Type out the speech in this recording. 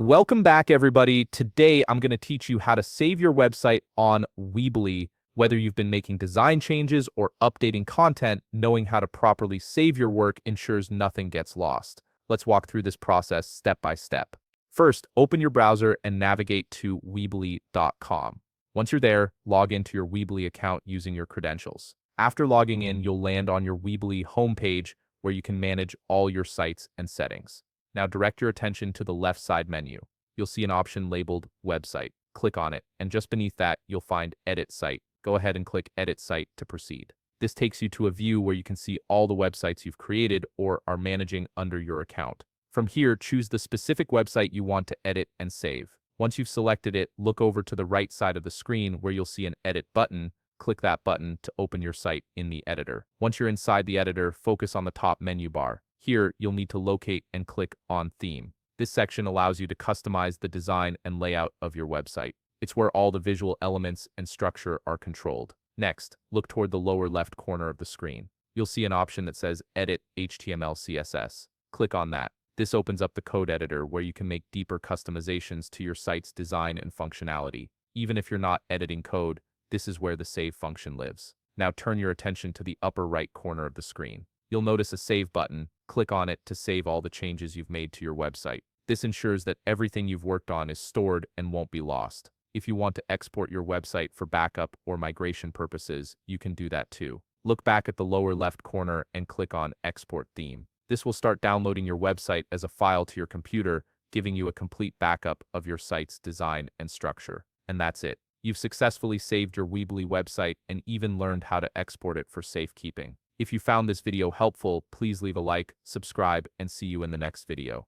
Welcome back, everybody. Today, I'm going to teach you how to save your website on Weebly. Whether you've been making design changes or updating content, knowing how to properly save your work ensures nothing gets lost. Let's walk through this process step by step. First, open your browser and navigate to Weebly.com. Once you're there, log into your Weebly account using your credentials. After logging in, you'll land on your Weebly homepage where you can manage all your sites and settings. Now direct your attention to the left side menu. You'll see an option labeled Website. Click on it, and just beneath that, you'll find Edit Site. Go ahead and click Edit Site to proceed. This takes you to a view where you can see all the websites you've created or are managing under your account. From here, choose the specific website you want to edit and save. Once you've selected it, look over to the right side of the screen where you'll see an Edit button. Click that button to open your site in the editor. Once you're inside the editor, focus on the top menu bar. Here, you'll need to locate and click on Theme. This section allows you to customize the design and layout of your website. It's where all the visual elements and structure are controlled. Next, look toward the lower left corner of the screen. You'll see an option that says Edit HTML CSS. Click on that. This opens up the code editor where you can make deeper customizations to your site's design and functionality. Even if you're not editing code, this is where the save function lives. Now turn your attention to the upper right corner of the screen. You'll notice a Save button. Click on it to save all the changes you've made to your website. This ensures that everything you've worked on is stored and won't be lost. If you want to export your website for backup or migration purposes, you can do that too. Look back at the lower left corner and click on Export Theme. This will start downloading your website as a file to your computer, giving you a complete backup of your site's design and structure. And that's it. You've successfully saved your Weebly website and even learned how to export it for safekeeping. If you found this video helpful, please leave a like, subscribe, and see you in the next video.